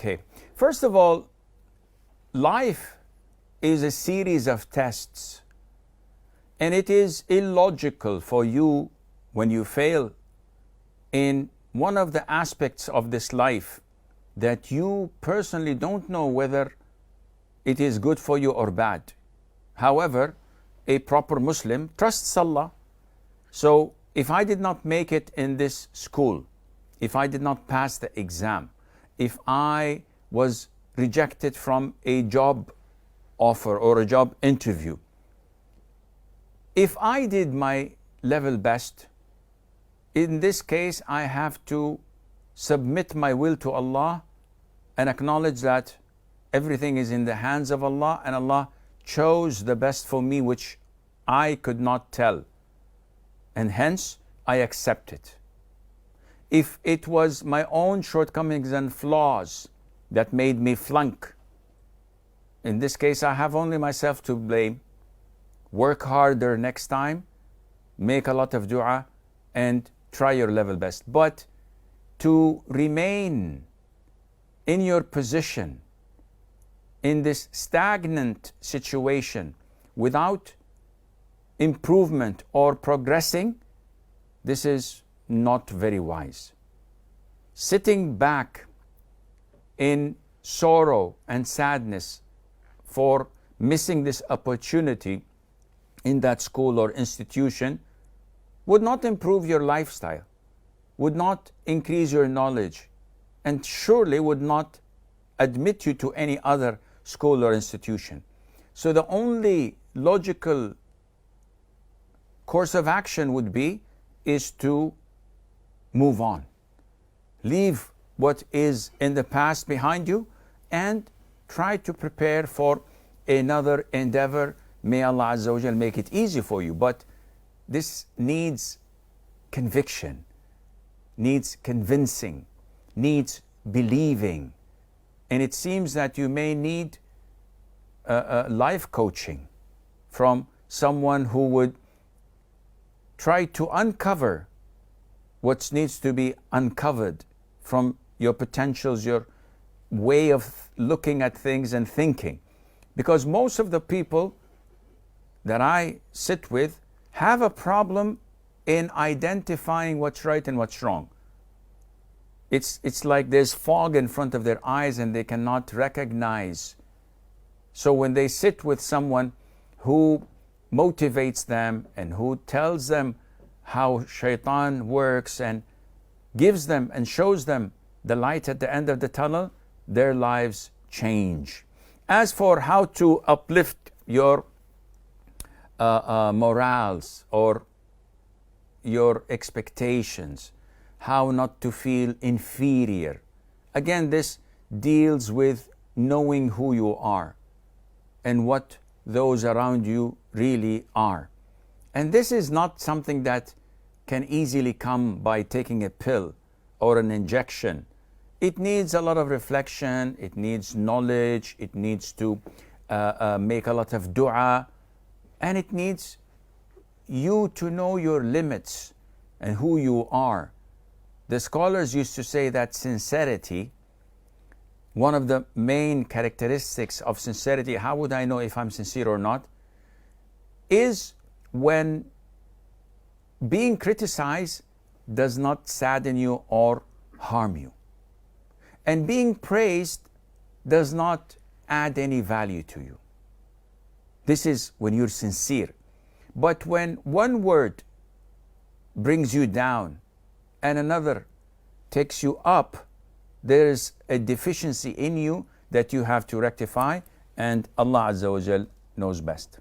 Okay. First of all, life is a series of tests, and it is illogical for you, when you fail in one of the aspects of this life, that you personally don't know whether it is good for you or bad. However, a proper Muslim trusts Allah. So if I did not make it in this school, if I did not pass the exam, if I was rejected from a job offer or a job interview, if I did my level best, in this case I have to submit my will to Allah and acknowledge that everything is in the hands of Allah, and Allah chose the best for me, which I could not tell, and hence I accept it. If it was my own shortcomings and flaws that made me flunk, in this case I have only myself to blame. Work harder next time, make a lot of dua, and try your level best. But to remain in your position in this stagnant situation without improvement or progressing, this is not very wise. Sitting back in sorrow and sadness for missing this opportunity in that school or institution would not improve your lifestyle, would not increase your knowledge, and surely would not admit you to any other school or institution. So the only logical course of action would be is to move on. Leave what is in the past behind you and try to prepare for another endeavor. May Allah Azza wa Jal make it easy for you. But this needs conviction, needs convincing, needs believing. And it seems that you may need life coaching from someone who would try to uncover what needs to be uncovered from your potentials, your way of looking at things and thinking. Because most of the people that I sit with have a problem in identifying what's right and what's wrong. It's like there's fog in front of their eyes and they cannot recognize. So when they sit with someone who motivates them and who tells them how shaitan works and gives them and shows them the light at the end of the tunnel, their lives change. As for how to uplift your morals or your expectations, how not to feel inferior, again, this deals with knowing who you are and what those around you really are. And this is not something that can easily come by taking a pill or an injection. It needs a lot of reflection, it needs knowledge, it needs to make a lot of dua, and it needs you to know your limits and who you are. The scholars used to say that sincerity, one of the main characteristics of sincerity, how would I know if I'm sincere or not, is when being criticized does not sadden you or harm you. And being praised does not add any value to you. This is when you're sincere. But when one word brings you down and another takes you up, there is a deficiency in you that you have to rectify, and Allah Azza wa Jal knows best.